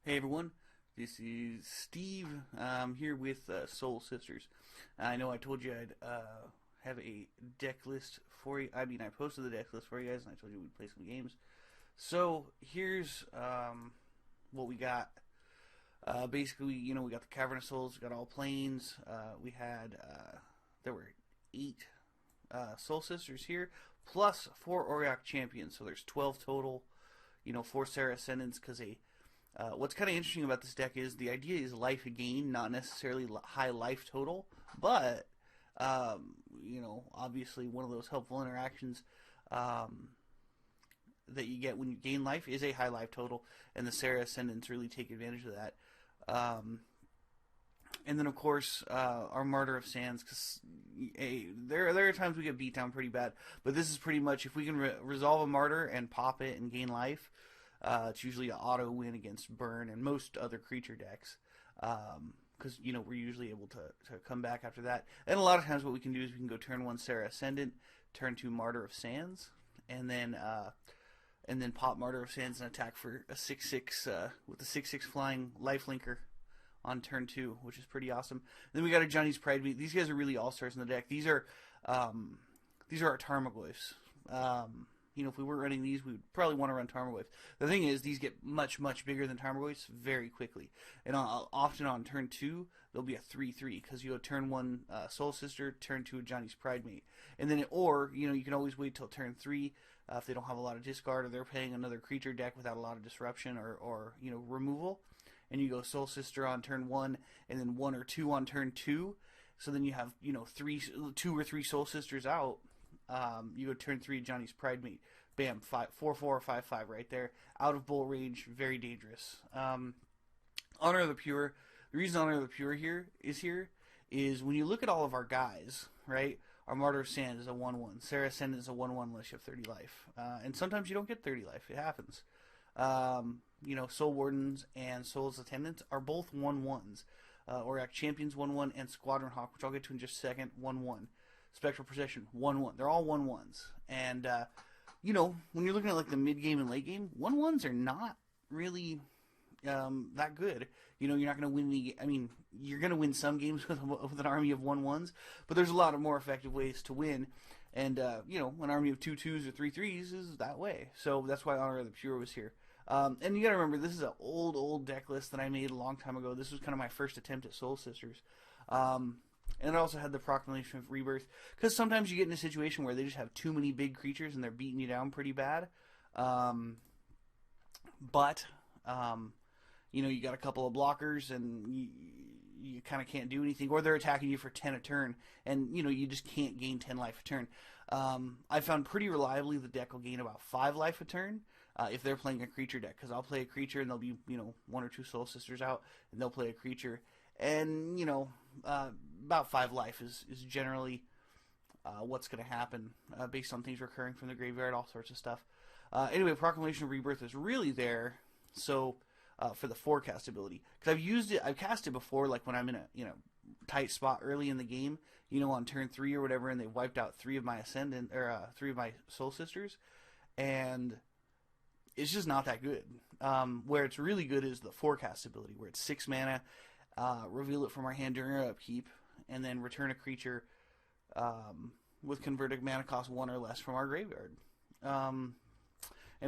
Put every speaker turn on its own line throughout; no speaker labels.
Hey everyone, this is Steve. I'm here with Soul Sisters. I know I told you I'd have a deck list for you. I posted the deck list for you guys, and I told you we'd play some games. So here's what we got. Basically, we got the Cavern of Souls, we got all planes. There were 8 Soul Sisters here, plus 4 Auriok champions. So there's 12 total. 4 Sarah Ascendants, because what's kind of interesting about this deck is the idea is life gain, not necessarily high life total, but obviously one of those helpful interactions that you get when you gain life is a high life total, and the Sarah Ascendants really take advantage of that. And then of course our Martyr of Sands, because there are times we get beat down pretty bad, but this is pretty much if we can resolve a Martyr and pop it and gain life. It's usually an auto win against Burn and most other creature decks, because we're usually able to come back after that. And a lot of times what we can do is we can go turn 1 Sarah Ascendant, turn 2 Martyr of Sands, and then pop Martyr of Sands and attack for a 6/6 with the 6/6 flying lifelinker on turn 2, which is pretty awesome. And then we got a Johnny's Pride Meat. These guys are really all stars in the deck. These are our Tarmogoyfs. If we weren't running these, we would probably want to run Tarmogoyfs. The thing is, these get much, much bigger than Tarmogoyfs very quickly. And often on turn 2, there'll be a 3/3, because you have turn 1 Soul Sister, turn 2 a Johnny's Pride Mate. And then, you can always wait till turn 3 if they don't have a lot of discard, or they're playing another creature deck without a lot of disruption or removal. And you go Soul Sister on turn 1, and then 1 or 2 on turn 2. So then you have, 2 or 3 Soul Sisters out. You go turn 3 Johnny's Pride Mate. Bam, 4/4 or 5/5 right there. Out of bolt range, very dangerous. Honor of the Pure. The reason Honor of the Pure here is when you look at all of our guys, right? Our Martyr of Sand is a 1/1. Sarah Ascendant is a 1/1 unless you have 30 life. And sometimes you don't get 30 life. It happens. Soul Wardens and Soul's Attendants are both 1/1s. Auriok Champions 1/1 and Squadron Hawk, which I'll get to in just a second, 1/1. Spectral Procession 1/1. They're all 1/1s. And when you're looking at like the mid game and late game, 1/1s are not really that good. You're not going to win any. You're going to win some games with an army of 1/1s, but there's a lot of more effective ways to win. And an army of 2/2s or 3/3s is that way. So that's why Honor of the Pure was here. And you got to remember, this is an old deck list that I made a long time ago. This was kind of my first attempt at Soul Sisters. And it also had the Proclamation of Rebirth, because sometimes you get in a situation where they just have too many big creatures and they're beating you down pretty bad. But you got a couple of blockers and you kind of can't do anything, or they're attacking you for 10 a turn, and you just can't gain 10 life a turn. I found pretty reliably the deck will gain about 5 life a turn if they're playing a creature deck, because I'll play a creature and there'll be 1 or 2 Soul Sisters out, and they'll play a creature, and about 5 life is generally what's going to happen based on things recurring from the graveyard, all sorts of stuff. Anyway, Proclamation of Rebirth is really there so for the forecast ability, because I've cast it before, like when I'm in a tight spot early in the game, on turn 3 or whatever, and they wiped out 3 of my Ascendant, or 3 of my Soul Sisters, and it's just not that good. Where it's really good is the forecast ability, where it's 6 mana, reveal it from our hand during our upkeep, and then return a creature with converted mana cost 1 or less from our graveyard. And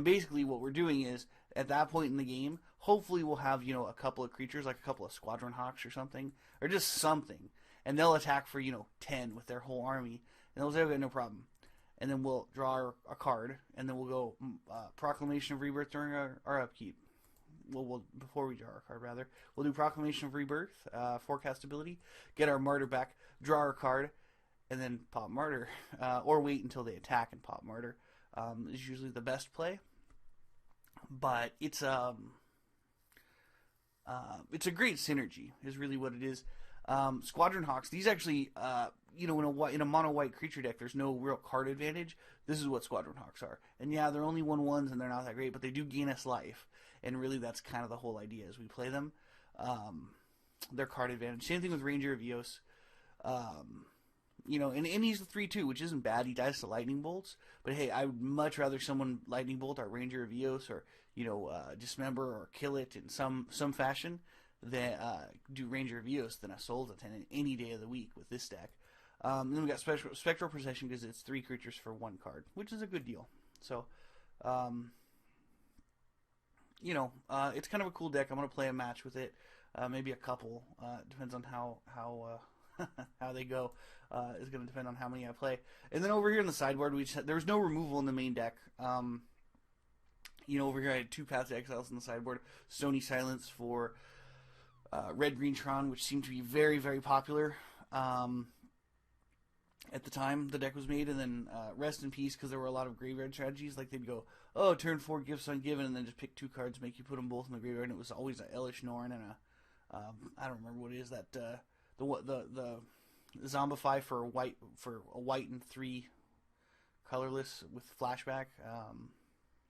basically what we're doing is, at that point in the game, hopefully we'll have, a couple of creatures, like a couple of Squadron Hawks or something, or just something, and they'll attack for, 10 with their whole army, and they'll say, okay, no problem. And then we'll draw a card, and then we'll go Proclamation of Rebirth during our upkeep. Before we draw our card, rather. We'll do Proclamation of Rebirth, forecast ability, get our Martyr back, draw our card, and then pop Martyr. Or wait until they attack and pop Martyr. Is usually the best play. But it's a great synergy, is really what it is. Squadron Hawks, these actually, in a mono white creature deck, there's no real card advantage. This is what Squadron Hawks are. And yeah, they're only 1/1s and they're not that great, but they do gain us life. And really, that's kind of the whole idea as we play them. Their card advantage. Same thing with Ranger of Eos. And he's the 3/2, which isn't bad. He dies to lightning bolts. But hey, I would much rather someone lightning bolt our Ranger of Eos, or dismember or kill it in some fashion, then do Ranger of Eos, then a Soul Attendant any day of the week with this deck. Then we got Spectral Procession because it's 3 creatures for 1 card, which is a good deal. So, it's kind of a cool deck. I'm going to play a match with it, maybe a couple. Depends on how how they go. Is going to depend on how many I play. And then over here in the sideboard, there was no removal in the main deck. Over here I had 2 Paths to Exiles in the sideboard. Stony Silence for Red Green Tron, which seemed to be very, very popular at the time the deck was made. And then Rest in Peace, because there were a lot of graveyard strategies. Like they'd go, oh, turn 4 Gifts Ungiven, and then just pick 2 cards, make you put them both in the graveyard. And it was always a Elish Norn and a I don't remember what it is, that the Zombify for a white and 3 colorless with flashback.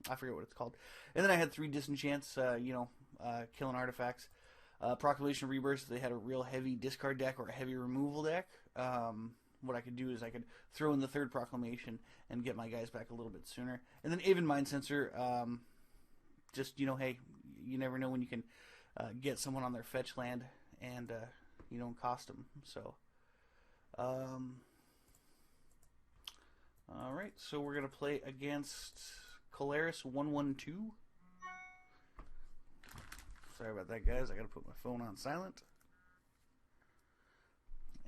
I forget what it's called. And then I had 3 Disenchants, killing artifacts. Proclamation of Rebirth, they had a real heavy discard deck or a heavy removal deck. What I could do is I could throw in the 3rd Proclamation and get my guys back a little bit sooner. And then Aven Mind Sensor, hey, you never know when you can get someone on their fetch land and you don't cost them. So, alright, so we're going to play against Colaris 112. Sorry about that, guys. I got to put my phone on silent.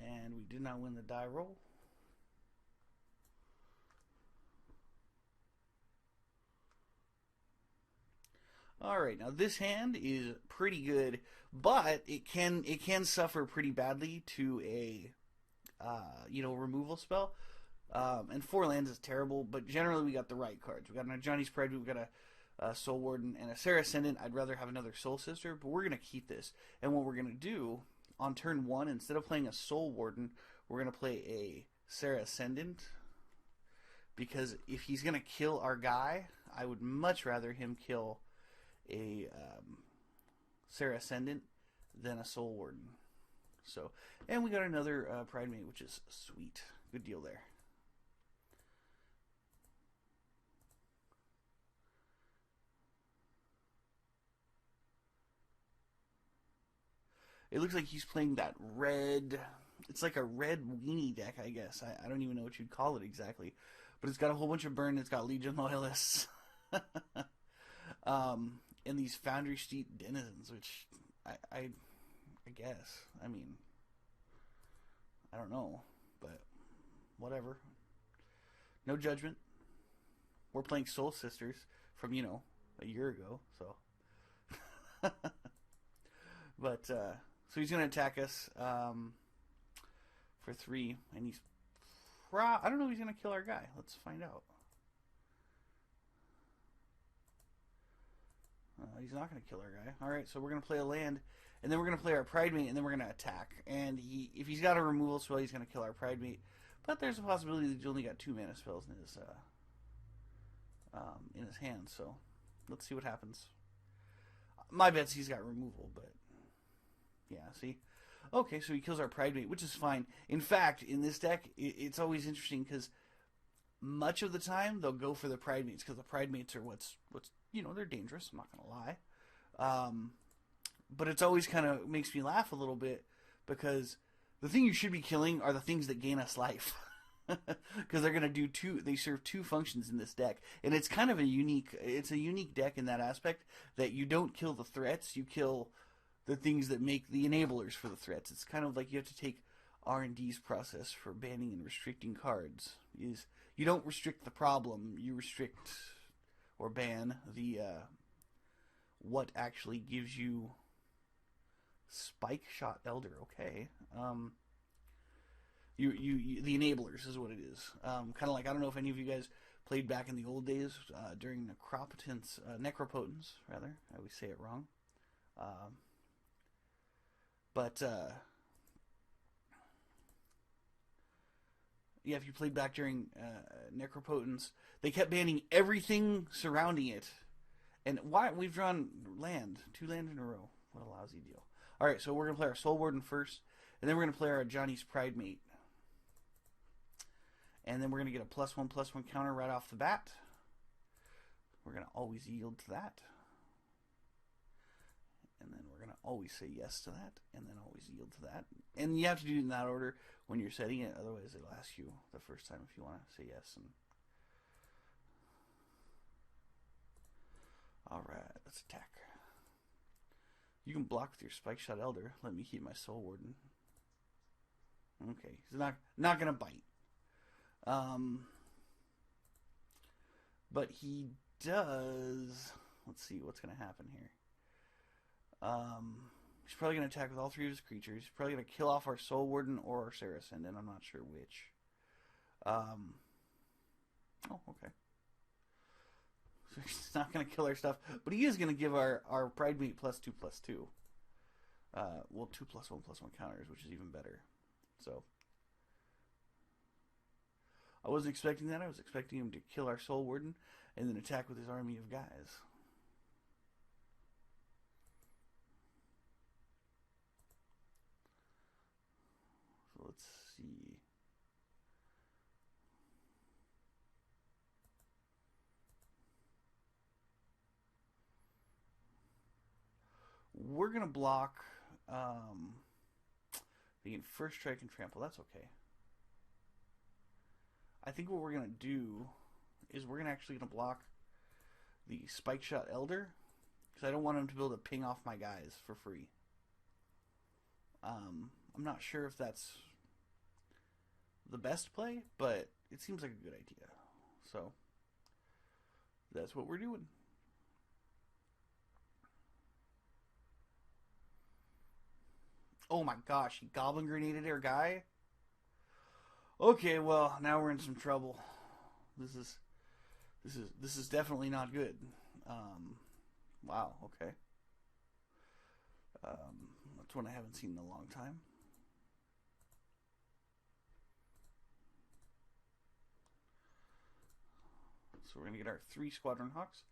And we did not win the die roll. Alright, now this hand is pretty good, but it can suffer pretty badly to a removal spell. And 4 lands is terrible, but generally we got the right cards. We got a Johnny's Pride, we've got a Soul Warden, and a Sarah Ascendant. I'd rather have another Soul Sister, but we're going to keep this. And what we're going to do on turn 1, instead of playing a Soul Warden, we're going to play a Sarah Ascendant. Because if he's going to kill our guy, I would much rather him kill a Sarah Ascendant than a Soul Warden. So, and we got another Pride Mate, which is sweet. Good deal there. It looks like he's playing that red. It's like a red weenie deck, I guess. I don't even know what you'd call it exactly. But it's got a whole bunch of burn. It's got Legion Loyalists. And these Foundry Street Denizens, which I guess. I mean, I don't know. But whatever. No judgment. We're playing Soul Sisters from, a year ago. So. But, so he's going to attack us for 3, and he's I don't know if he's going to kill our guy. Let's find out. He's not going to kill our guy. Alright, so we're going to play a land, and then we're going to play our Pride Mate, and then we're going to attack. And if he's got a removal spell, he's going to kill our Pride Mate. But there's a possibility that he's only got 2 mana spells in his hand, so let's see what happens. My bet's he's got removal, but yeah, see? Okay, so he kills our Pride Mate, which is fine. In fact, in this deck, it's always interesting because much of the time they'll go for the Pride Mates because the Pride Mates are what's they're dangerous. I'm not gonna lie, but it's always kind of makes me laugh a little bit because the thing you should be killing are the things that gain us life. Because they're gonna do 2. They serve 2 functions in this deck, and it's kind of a unique deck in that aspect that you don't kill the threats, you kill the things that make the enablers for the threats. It's kind of like you have to take R&D's process for banning and restricting cards. Is you don't restrict the problem, you restrict or ban the what actually gives you Spike Shot Elder. Okay, you the enablers is what it is. Kind of like, I don't know if any of you guys played back in the old days during Necropotence rather. I always say it wrong. But yeah, if you played back during Necropotence, they kept banning everything surrounding it. And why? We've drawn land. 2 lands in a row. What a lousy deal. Alright, so we're going to play our Soul Warden first, and then we're going to play our Johnny's Pride Mate. And then we're going to get a +1/+1 counter right off the bat. We're going to always yield to that. always say yes to that, and then always yield to that. And you have to do it in that order when you're setting it, otherwise it'll ask you the first time if you want to say yes. And alright, let's attack. You can block with your Spike Shot Elder. Let me keep my Soul Warden. Okay, he's not gonna bite. But he does. Let's see what's gonna happen here. He's probably gonna attack with all 3 of his creatures. He's probably gonna kill off our Soul Warden or our Serra Ascendant. I'm not sure which. Oh, okay. So he's not gonna kill our stuff, but he is gonna give our Pridemate +2/+2. Well, 2+1/+1 counters, which is even better. So I wasn't expecting that. I was expecting him to kill our Soul Warden and then attack with his army of guys. So let's see. We're going to block the First Strike and Trample. That's okay. I think what we're going to do is we're actually going to block the Spike Shot Elder, because I don't want him to be able to ping off my guys for free. I'm not sure if that's the best play, but it seems like a good idea. So that's what we're doing. Oh my gosh, he Goblin Grenaded our guy? Okay, well, now we're in some trouble. This is definitely not good. Wow, okay. That's one I haven't seen in a long time. So we're going to get our 3 Squadron Hawks.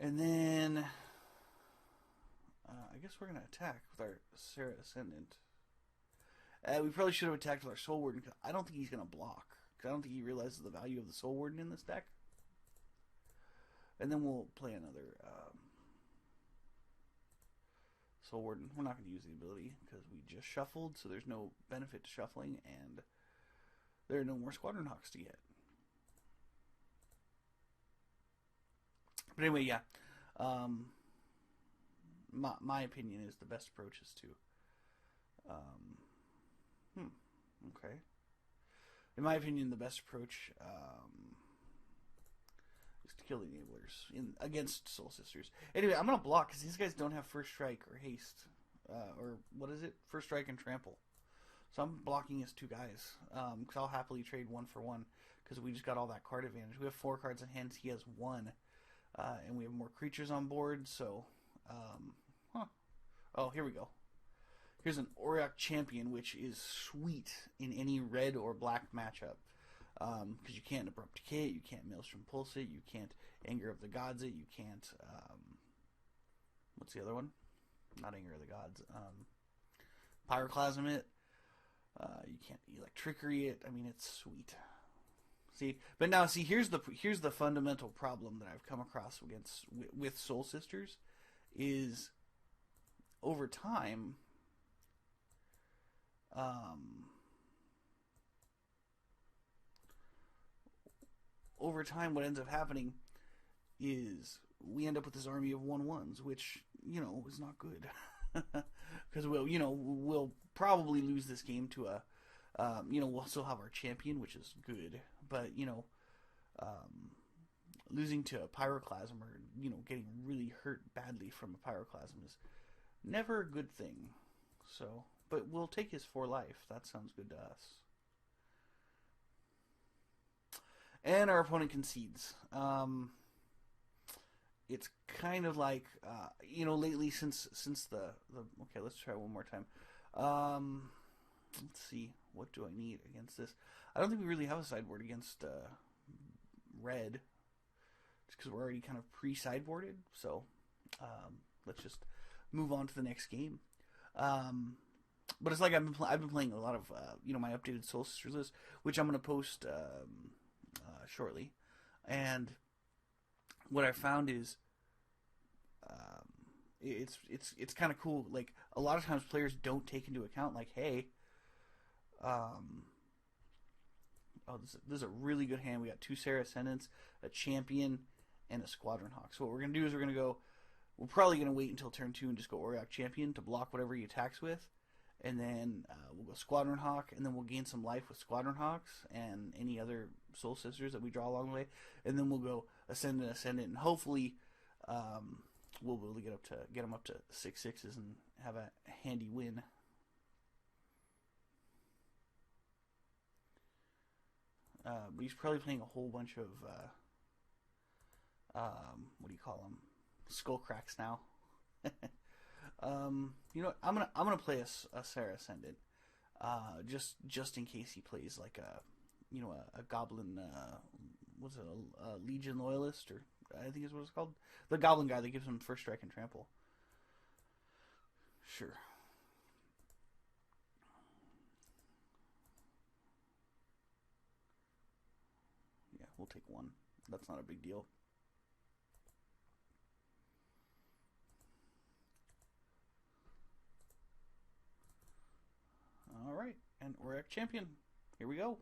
And then I guess we're going to attack with our Serra Ascendant. We probably should have attacked with our Soul Warden, because I don't think he's going to block. Because I don't think he realizes the value of the Soul Warden in this deck. And then we'll play another Soul Warden. We're not going to use the ability, because we just shuffled, so there's no benefit to shuffling, and there are no more Squadron Hawks to get. But anyway, yeah. My opinion is the best approach is to okay. In my opinion, the best approach is to kill the enablers against Soul Sisters. Anyway, I'm gonna block because these guys don't have First Strike or Haste, or what is it? First Strike and Trample. So I'm blocking his 2 guys because I'll happily trade 1 for 1 because we just got all that card advantage. We have 4 cards in hand. He has 1, and we have more creatures on board. So, oh, here we go. Here's an Auriok Champion, which is sweet in any red or black matchup. Because you can't Abrupt Decay it, you can't Maelstrom Pulse it, you can't Anger of the Gods it, you can't, what's the other one? Not Anger of the Gods. Pyroclasm it. You can't Electrickery it. I mean, it's sweet. See, but now see, here's the fundamental problem that I've come across with Soul Sisters is over time. Over time, what ends up happening is we end up with this army of 1/1s, which, you know, is not good. Because we'll probably lose this game to a, we'll still have our champion, which is good, but, losing to a Pyroclasm or, getting really hurt badly from a Pyroclasm is never a good thing. So, but we'll take his 4 life. That sounds good to us. And our opponent concedes. It's kind of like, lately since the okay, let's try one more time. Let's see, what do I need against this? I don't think we really have a sideboard against red, just because we're already kind of pre-sideboarded. So let's just move on to the next game. But it's like I've been playing a lot of my updated Soul Sisters list, which I'm going to post shortly. And what I found is It's kind of cool. Like a lot of times players don't take into account like, hey, um, oh, this is a really good hand. We got 2 Sarah Ascendants, a Champion, and a Squadron Hawk. So what we're gonna do is we're gonna go. We're probably gonna wait until turn 2 and just go Auriok Champion to block whatever he attacks with, and then we'll go Squadron Hawk, and then we'll gain some life with Squadron Hawks and any other Soul Sisters that we draw along the way, and then we'll go Ascendant, and hopefully we'll be able to get them up to 6/6s and have a handy win. But he's probably playing a whole bunch of what do you call them? Skull cracks now. You know, I'm gonna play a Sarah Ascendant, just in case he plays like a goblin. What's it? A Legion Loyalist, or I think is what it's called. The goblin guy that gives him first strike and trample. Sure. Yeah, we'll take 1. That's not a big deal. All right, and Auriok Champion. Here we go.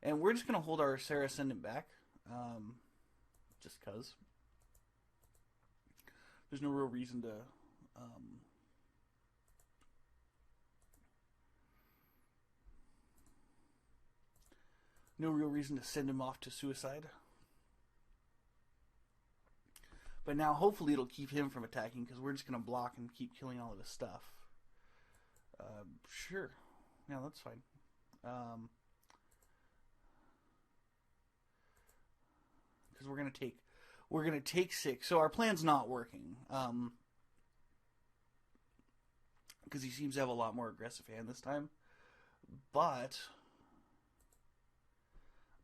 And we're just going to hold our Sarah Ascendant back, just because. There's no real reason to send him off to suicide. But now hopefully it'll keep him from attacking, because we're just going to block and keep killing all of his stuff. Sure. Yeah, that's fine. Because we're gonna take 6. So our plan's not working. Because he seems to have a lot more aggressive hand this time. But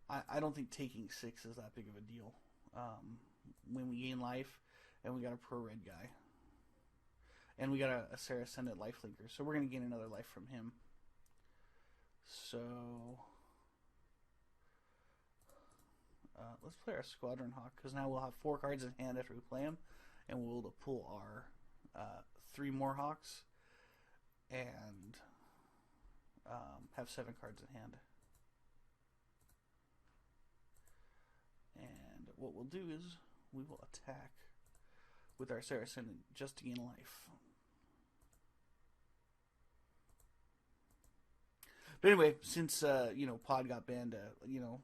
I don't think taking 6 is that big of a deal. When we gain life, and we got a pro red guy, and we got a Sarah Ascendant lifelinker, so we're gonna gain another life from him. So let's play our Squadron Hawk, because now we'll have 4 cards in hand after we play him, and we'll be able to pull our 3 more Hawks and have 7 cards in hand. And what we'll do is we will attack with our Sarah Ascendant just to gain life. But anyway, since Pod got banned, a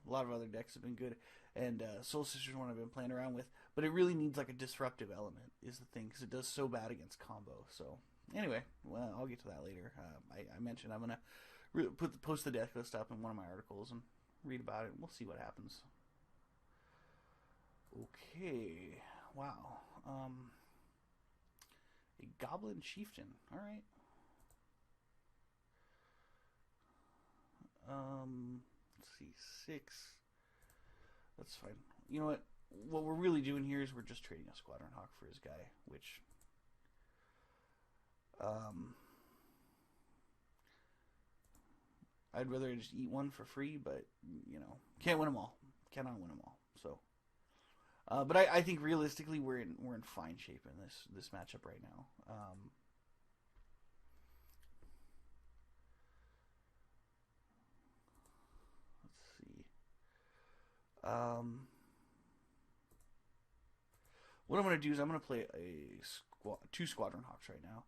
lot of other decks have been good, and Soul Sisters one I've been playing around with. But it really needs like a disruptive element is the thing, because it does so bad against combo. So anyway, well, I'll get to that later. I mentioned I'm gonna post the deck list up in one of my articles and read about it. We'll see what happens. Okay, wow. A Goblin Chieftain. All right. Let's see, 6. That's fine. You know what? What we're really doing here is we're just trading a Squadron Hawk for his guy, which I'd rather just eat one for free, but can't win them all. Cannot win them all. So, but I think realistically we're in fine shape in this matchup right now. What I'm going to do is I'm going to play 2 Squadron Hawks right now,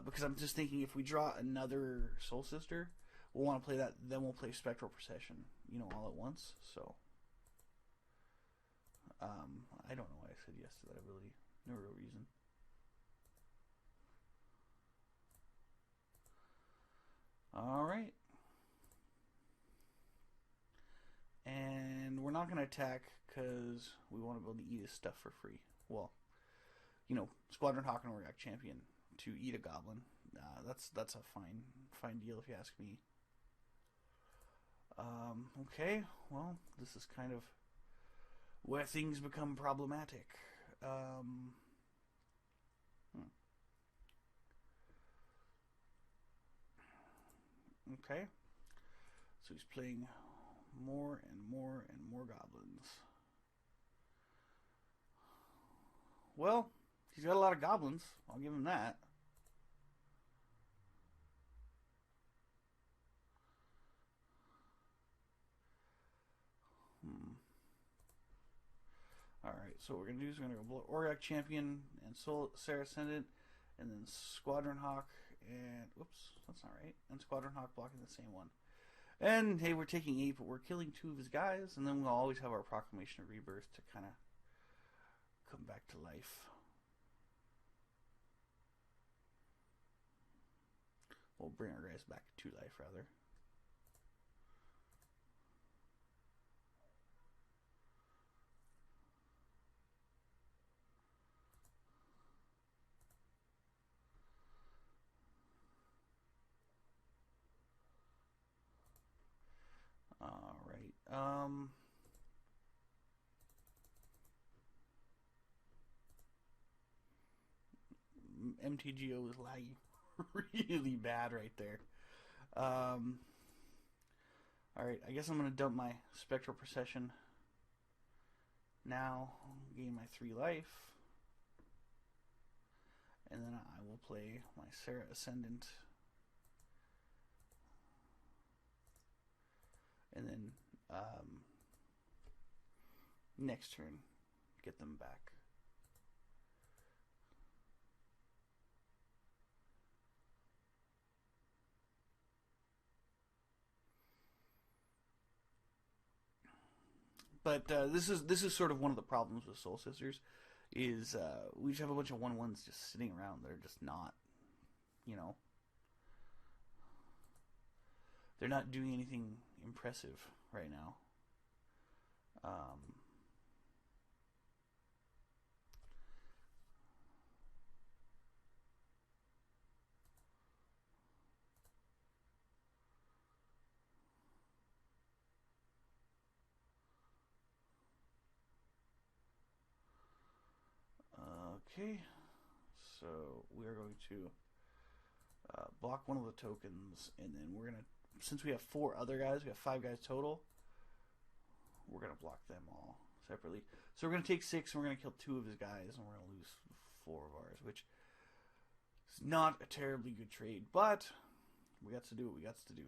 because I'm just thinking if we draw another Soul Sister, we'll want to play that. Then we'll play Spectral Procession, all at once. So I don't know why I said yes to that ability. No real reason. All right. And we're not going to attack because we want to be able to eat his stuff for free. Well, Squadron Hawk and Auriok Champion to eat a goblin. That's a fine deal if you ask me. Okay, well, this is kind of where things become problematic. Okay, so he's playing more and more and more goblins. Well, he's got a lot of goblins. I'll give him that. Alright, so what we're going to do is we're going to go Auric Champion and Sarah Ascendant, and then Squadron Hawk, and whoops, that's not right. And Squadron Hawk blocking the same one. And hey, we're taking 8, but we're killing 2 of his guys, and then we'll always have our Proclamation of Rebirth to kind of come back to life. We'll bring our guys back to life, rather. Alright, MTGO is lagging really bad right there. Alright, I guess I'm going to dump my Spectral Procession now, gain my 3 life, and then I will play my Sarah Ascendant, and then next turn get them back. But this is sort of one of the problems with Soul Sisters, is we just have a bunch of 1/1s just sitting around. They're just not, you know, they're not doing anything impressive right now. Okay, so we are going to block one of the tokens, and then we're gonna, since we have 4 other guys, we have 5 guys total, we're gonna block them all separately. So we're gonna take 6, and we're gonna kill 2 of his guys, and we're gonna lose 4 of ours, which is not a terribly good trade, but we got to do what we got to do.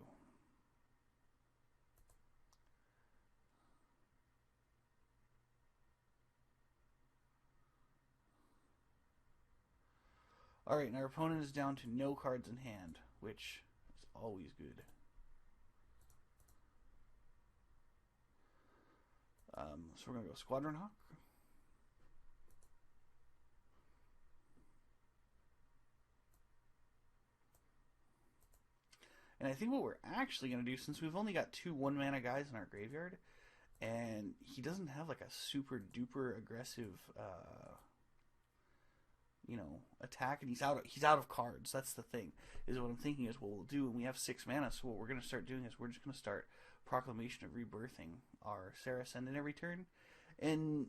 Alright, and our opponent is down to no cards in hand, which is always good. So we're going to go Squadron Hawk. And I think what we're actually going to do, since we've only got 2 1-mana guys in our graveyard, and he doesn't have like a super duper aggressive you know, attack, and he's out of cards. That's the thing. Is what I'm thinking is what we'll do, and we have 6 mana. So what we're going to start doing is we're just going to start Proclamation of Rebirthing our Sarah Ascendant every turn, and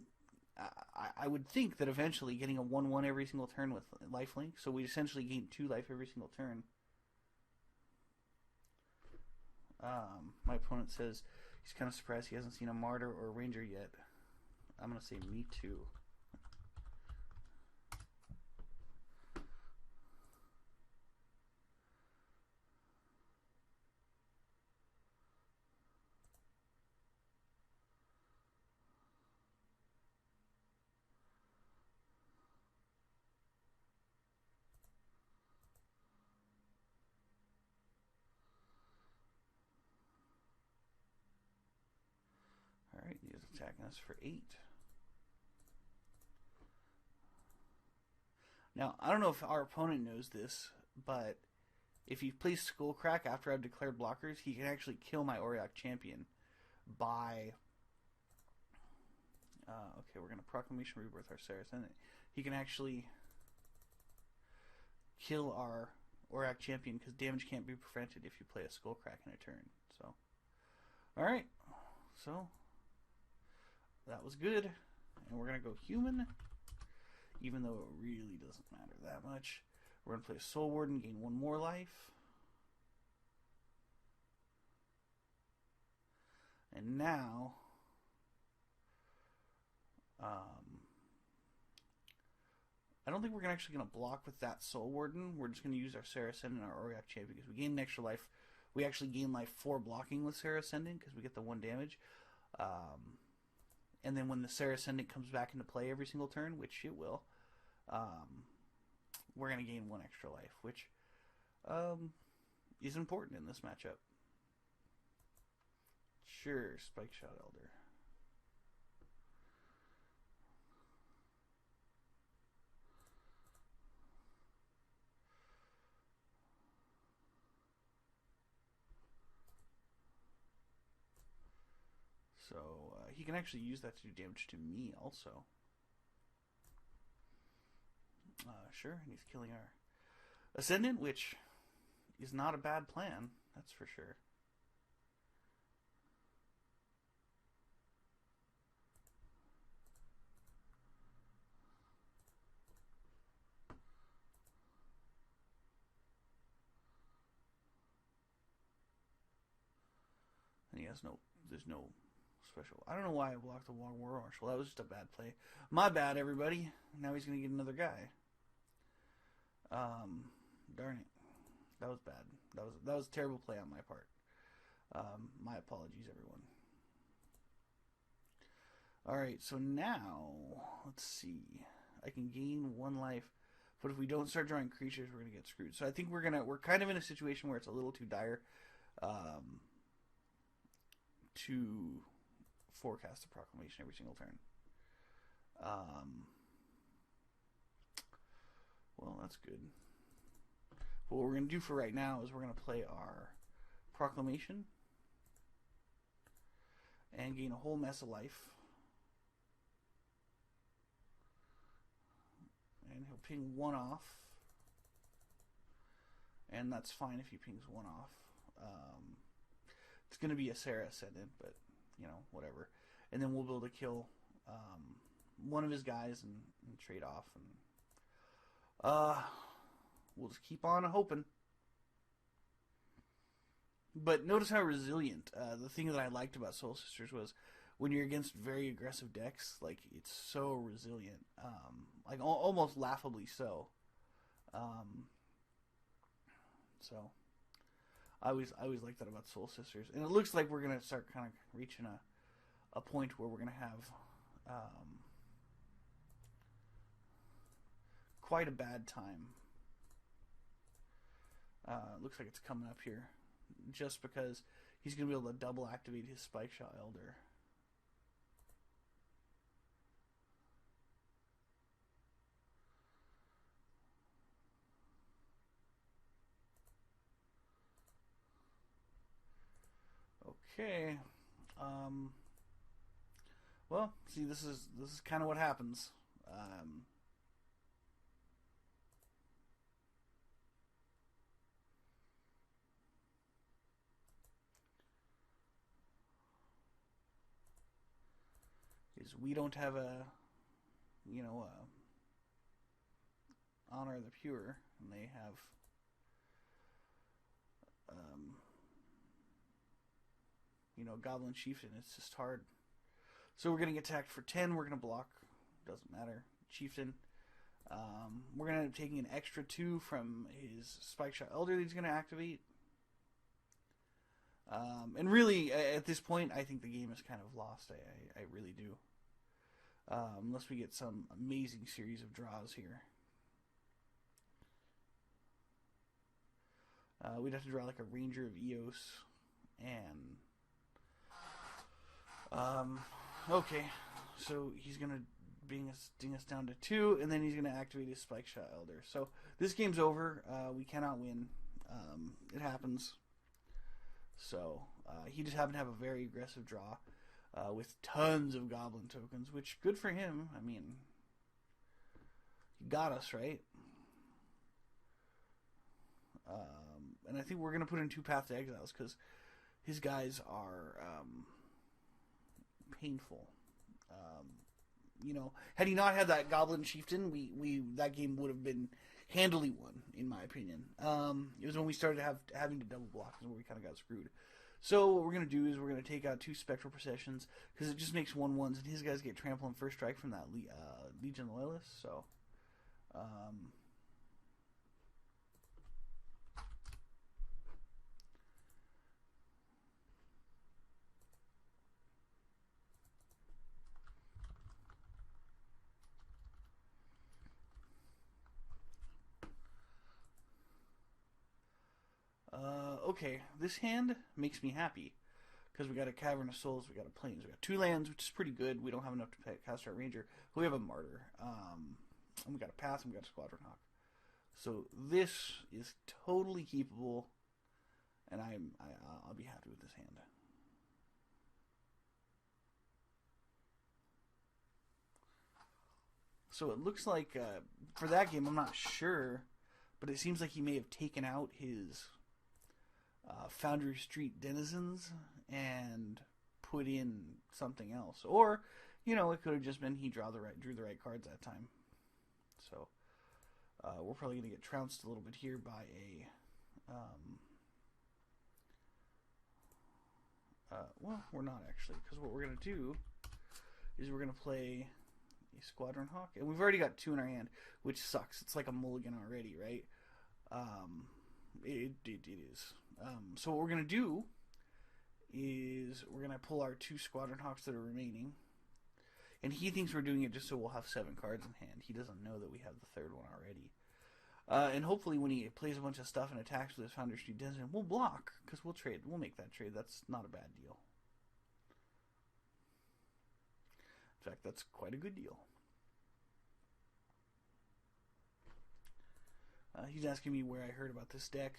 I would think that eventually getting a 1/1 every single turn with lifelink, so we essentially gain 2 life every single turn. My opponent says he's kind of surprised he hasn't seen a Martyr or a Ranger yet. I'm going to say me too. Alright, he is attacking us for 8. Now, I don't know if our opponent knows this, but if he plays Skullcrack after I've declared blockers, he can actually kill my Auric Champion by... okay, we're going to Proclamation Rebirth our Sarah Ascendant. He can actually kill our Auric Champion because damage can't be prevented if you play a Skullcrack in a turn. So, alright, so that was good. And we're going to go human, even though it really doesn't matter that much. We're going to play Soul Warden, gain 1 more life. And now, I don't think we're actually going to block with that Soul Warden. We're just going to use our Sarah Ascendant and our Auriok Champion because we gain an extra life. We actually gain life for blocking with Sarah Ascendant because we get the 1 damage. And then when the Sarah Ascendant comes back into play every single turn, which it will, we're going to gain 1 extra life, which is important in this matchup. Sure, Spike Shot Elder. So he can actually use that to do damage to me also. Sure, and he's killing our Ascendant, which is not a bad plan, that's for sure. And he has there's no special. I don't know why I blocked the War Marshal. That was just a bad play. My bad, everybody. Now he's going to get another guy. Darn it. That was bad. That was a terrible play on my part. My apologies, everyone. Alright, so now, let's see. I can gain 1 life, but if we don't start drawing creatures, we're going to get screwed. So I think we're kind of in a situation where it's a little too dire to forecast a proclamation every single turn. Well, that's good. But what we're going to do for right now is we're going to play our proclamation and gain a whole mess of life. And he'll ping 1 off. And that's fine if he pings 1 off. It's going to be a Sarah Ascendant, but, you know, whatever. And then we'll be able to kill one of his guys and trade off. And we'll just keep on hoping. But notice how resilient. The thing that I liked about Soul Sisters was when you're against very aggressive decks, like, it's so resilient. Like, almost laughably so. So, I always like that about Soul Sisters. And it looks like we're going to start kind of reaching a point where we're going to have quite a bad time. Looks like it's coming up here. Just because he's going to be able to double activate his Spike Shot Elder. Okay. Well, see, this is kind of what happens. Is we don't have Honor of the Pure, and they have Goblin Chieftain. It's just hard. So we're going to get attacked for 10. We're going to block. Doesn't matter. Chieftain. We're going to end up taking an extra 2 from his Spike Shot Elder that he's going to activate. And really, at this point, I think the game is kind of lost. I really do. Unless we get some amazing series of draws here. We'd have to draw like a Ranger of Eos. And okay, so he's going to ding us down to 2, and then he's going to activate his Spike Shot Elder. So this game's over. We cannot win. It happens. So he just happened to have a very aggressive draw with tons of Goblin tokens, which good for him. I mean, he got us, right? And I think we're going to put in 2 Path to Exiles because his guys are painful. Had he not had that Goblin Chieftain, we that game would have been handily won, in my opinion. It was when we started having to double block where we kind of got screwed. So what we're going to do is we're going to take out 2 Spectral Processions because it just makes 1/1s, and his guys get trampled on first strike from that Legion Loyalist. So Um, okay, this hand makes me happy because we got a Cavern of Souls, we got a Plains, we got 2 lands, which is pretty good. We don't have enough to cast our Ranger. We have a Martyr, and we got a Path, and we got a Squadron Hawk. So this is totally keepable, and I'll be happy with this hand. So it looks like for that game, I'm not sure, but it seems like he may have taken out his Foundry Street Denizens and put in something else, or it could have just been he drew the right cards that time. So we're probably going to get trounced a little bit here by a well, we're not actually, because what we're going to do is we're going to play a Squadron Hawk, and we've already got 2 in our hand, which sucks. It's like a mulligan already, right? It is. So what we're going to do is we're going to pull our 2 Squadron Hawks that are remaining, and he thinks we're doing it just so we'll have 7 cards in hand. He doesn't know that we have the 3rd one already. And hopefully when he plays a bunch of stuff and attacks with his Foundry Street Denizen, we'll block, because we'll trade. We'll make that trade. That's not a bad deal. In fact, that's quite a good deal. He's asking me where I heard about this deck.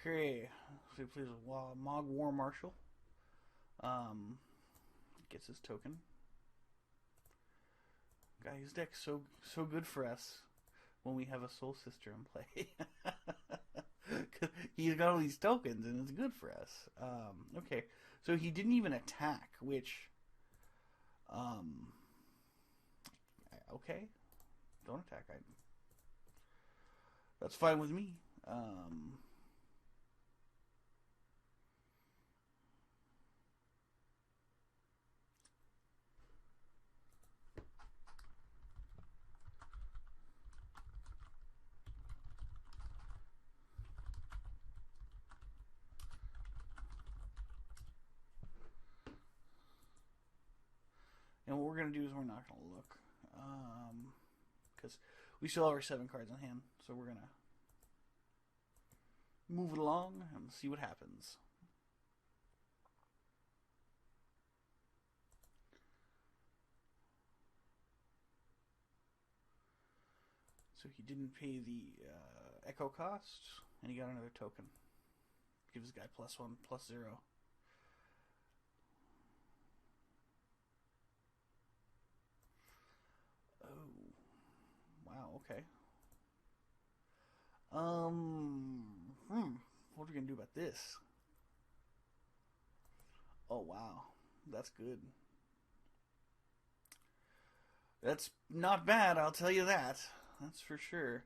Okay, so he plays a Mog War Marshal. Gets his token. Guy, his deck's so good for us when we have a Soul Sister in play. He's got all these tokens, and it's good for us. Okay, so he didn't even attack, which, okay, don't attack. That's fine with me. And what we're going to do is we're not going to look. Because we still have our 7 cards in hand. So we're going to move it along and see what happens. So he didn't pay the echo cost, and he got another token. Gives this guy +1, +0. Wow, okay. What are we gonna do about this? Oh wow, that's good. That's not bad, I'll tell you that. That's for sure.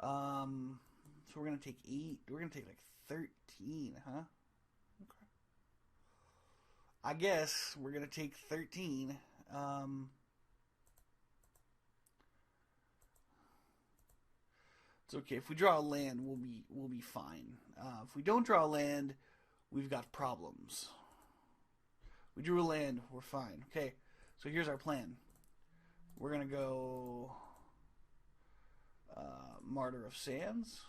So we're gonna take 8. We're gonna take like 13, huh? Okay. I guess we're gonna take 13. It's okay. If we draw a land, we'll be fine. If we don't draw a land, we've got problems. We drew a land, we're fine. Okay, so here's our plan. We're gonna go Martyr of Sands.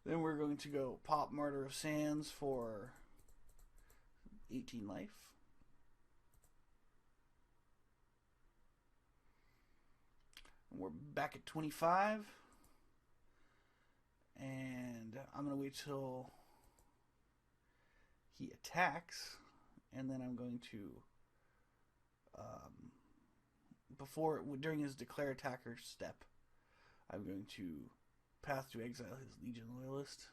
Then we're going to go pop Martyr of Sands for 18 life. We're back at 25, and I'm going to wait till he attacks, and then I'm going to during his declare attacker step, I'm going to path to exile his Legion Loyalist.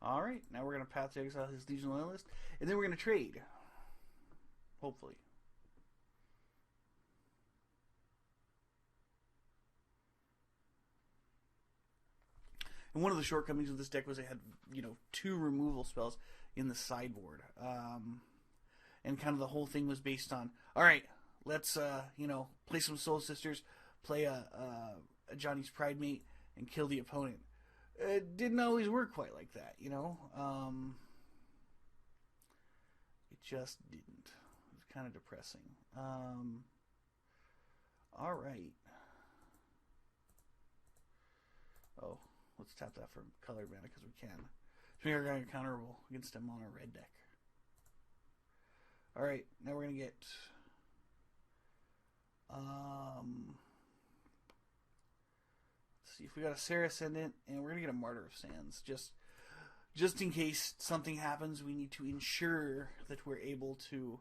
Alright, now we're going to path to exile his Legion Loyalist, and then we're going to trade. Hopefully. And one of the shortcomings of this deck was it had, 2 removal spells in the sideboard. And kind of the whole thing was based on, alright, let's, play some Soul Sisters, play a Johnny's Pride Mate, and kill the opponent. It didn't always work quite like that, It just didn't. It was kind of depressing. Alright. Oh, let's tap that for colored mana because we can. So we're going to counterable against a Mono Red deck. Alright, now we're going to get... see if we got a Serra Ascendant, and we're gonna get a Martyr of Sands, just in case something happens. We need to ensure that we're able to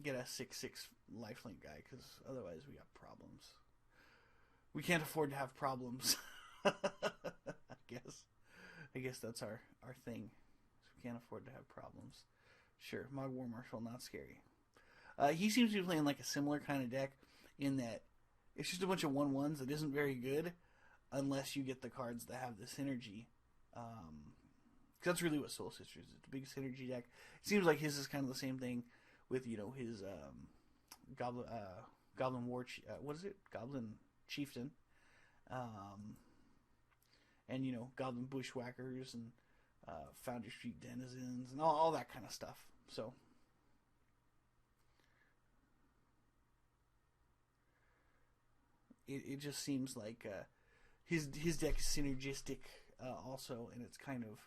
get a 6/6 lifelink guy, because otherwise we got problems. We can't afford to have problems. I guess that's our thing. So we can't afford to have problems. Sure, Mog War Marshal, not scary. He seems to be playing like a similar kind of deck in that it's just a bunch of 1/1s that isn't very good unless you get the cards that have the synergy. Cause that's really what Soul Sisters is. It's a big synergy deck. It seems like his is kind of the same thing with, his Goblin War... what is it? Goblin Chieftain. And, Goblin Bushwhackers and Foundry Street Denizens and all that kind of stuff. So... It just seems like his deck is synergistic also, and it's kind of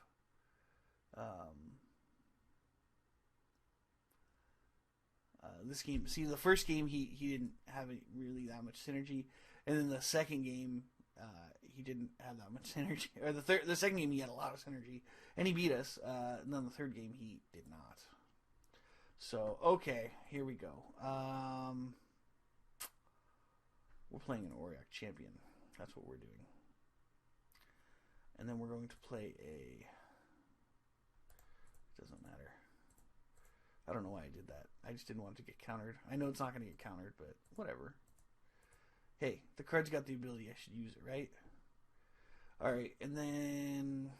this game. See, the first game he didn't have really that much synergy, and then the second game he didn't have that much synergy. Or the second game he had a lot of synergy, and he beat us. And then the third game he did not. So okay, here we go. We're playing an Auriok Champion. That's what we're doing. And then we're going to play a... It doesn't matter. I don't know why I did that. I just didn't want it to get countered. I know it's not going to get countered, but whatever. Hey, the card's got the ability. I should use it, right? Alright, and then...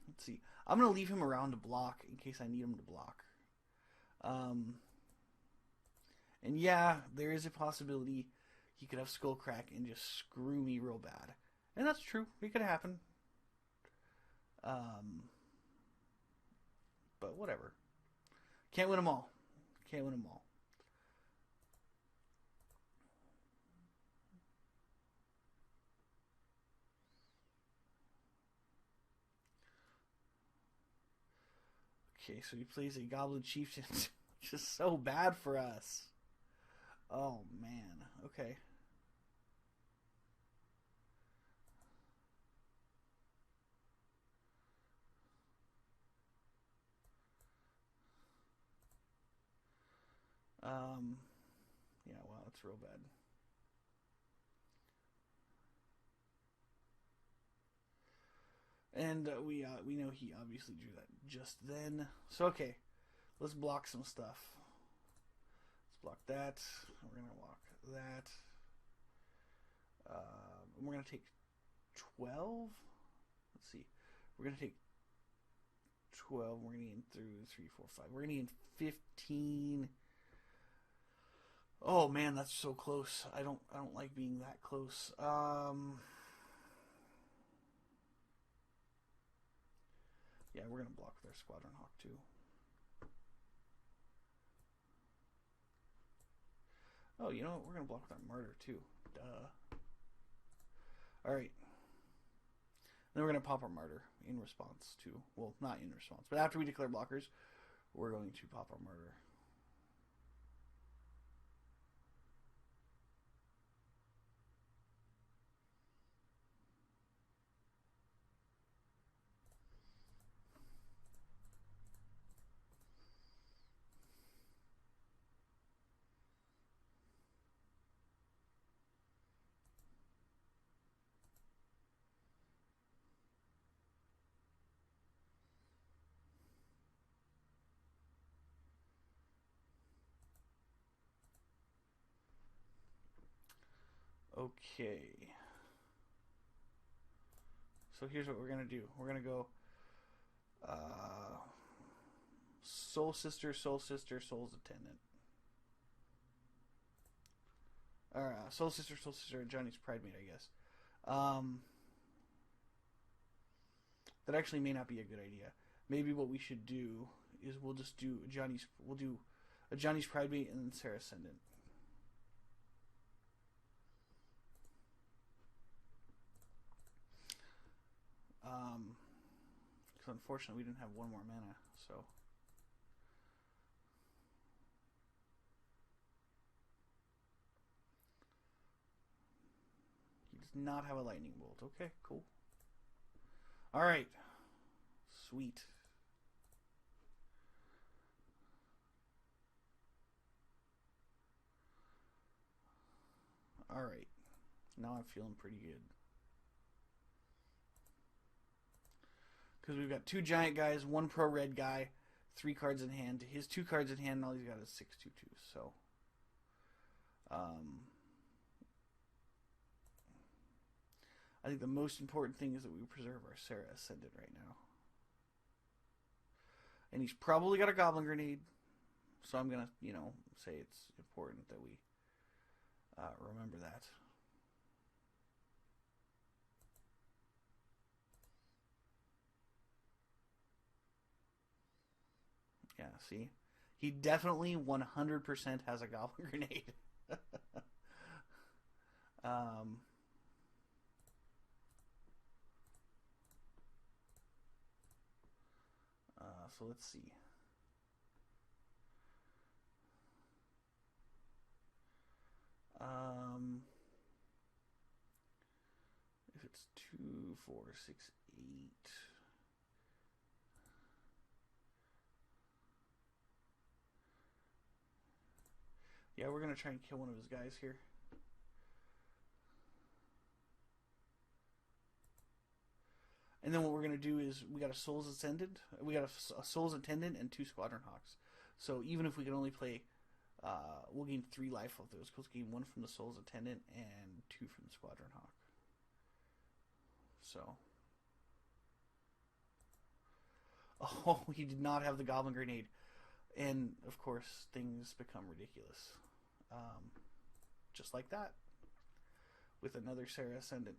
Let's see. I'm going to leave him around to block in case I need him to block. And yeah, there is a possibility... he could have Skullcrack and just screw me real bad. And that's true. It could happen. But whatever. Can't win them all. Can't win them all. Okay, so he plays a Goblin Chieftain. Which is so bad for us. Oh, man. Okay. Yeah, wow, that's real bad. And we know he obviously drew that just then. So, okay. Let's block some stuff. Let's block that. We're going to block that. And we're going to take 12. Let's see. We're going to take 12. We're going to gain through 3, 4, 5. We're going to gain 15. Oh man, that's so close. I don't like being that close. Yeah, we're gonna block with our Squadron Hawk too. Oh, you know what? We're going to block that Martyr too. Duh. Alright. Then we're going to pop our Martyr in response to... Well, not in response, but after we declare blockers, we're going to pop our Martyr. Okay. So here's what we're going to do. We're going to go Soul Sister, Soul Sister, Soul's Attendant. Or Soul Sister, and Johnny's Pridemate, I guess. That actually may not be a good idea. Maybe what we should do is we'll just do we'll do a Johnny's Pridemate and then Sarah Ascendant. Because unfortunately we didn't have one more mana, so. He does not have a lightning bolt. Okay, cool. Alright. Sweet. Alright. Now I'm feeling pretty good. Because we've got 2 giant guys, 1 pro red guy, 3 cards in hand. His 2 cards in hand, and all he's got is 6/2/2. So, I think the most important thing is that we preserve our Sarah Ascendant right now. And he's probably got a Goblin Grenade, so I'm gonna, say it's important that we remember that. Yeah, see? He definitely 100% has a Goblin Grenade. So let's see. If it's 2, 4, 6, 8... Yeah, we're going to try and kill one of his guys here. And then what we're going to do is we got a Soul's Ascendant. We got a Soul's Attendant and 2 Squadron Hawks. So even if we can only play, we'll gain 3 life off those. Because we'll gain 1 from the Soul's Attendant and 2 from the Squadron Hawk. So. Oh, he did not have the Goblin Grenade. And, of course, things become ridiculous. Just like that. With another Sarah Ascendant.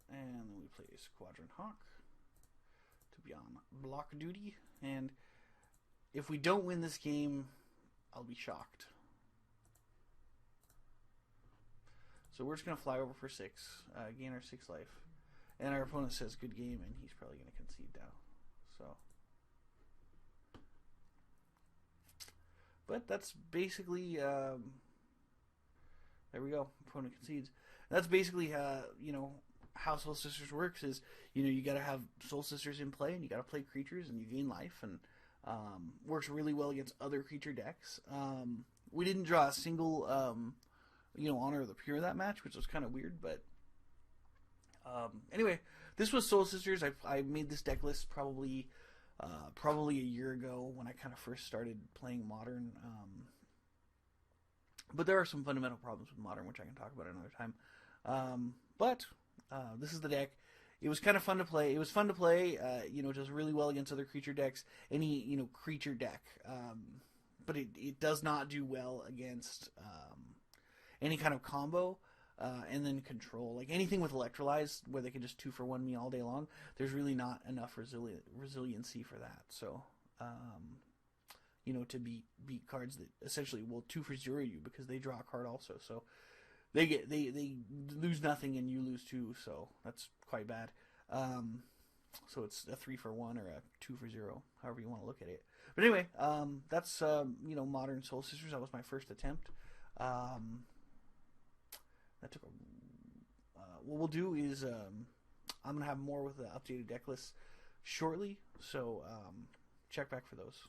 And then we play Squadron Hawk to be on block duty. And if we don't win this game, I'll be shocked. So we're just going to fly over for 6, gain our 6 life. And our opponent says good game, and he's probably going to concede now. So, but that's basically, there we go, opponent concedes. And that's basically, how Soul Sisters works is, you got to have Soul Sisters in play, and you got to play creatures, and you gain life, and works really well against other creature decks. We didn't draw a single, Honor of the Pure that match, which was kind of weird, but anyway, this was Soul Sisters. I made this deck list probably a year ago when I kind of first started playing Modern. But there are some fundamental problems with Modern, which I can talk about another time. But this is the deck. It was kind of fun to play. It was fun to play. It does really well against other creature decks. Any creature deck, but it does not do well against any kind of combo. And then control, like anything with Electrolyze, where they can just 2-for-1 me all day long. There's really not enough resiliency for that. So, to beat cards that essentially will 2-for-0 you because they draw a card also. So they lose nothing and you lose 2. So that's quite bad. So it's a 3-for-1 or a 2-for-0, however you want to look at it. But anyway, that's Modern Soul Sisters. That was my first attempt. That took what we'll do is I'm gonna have more with the updated deck list shortly, so check back for those.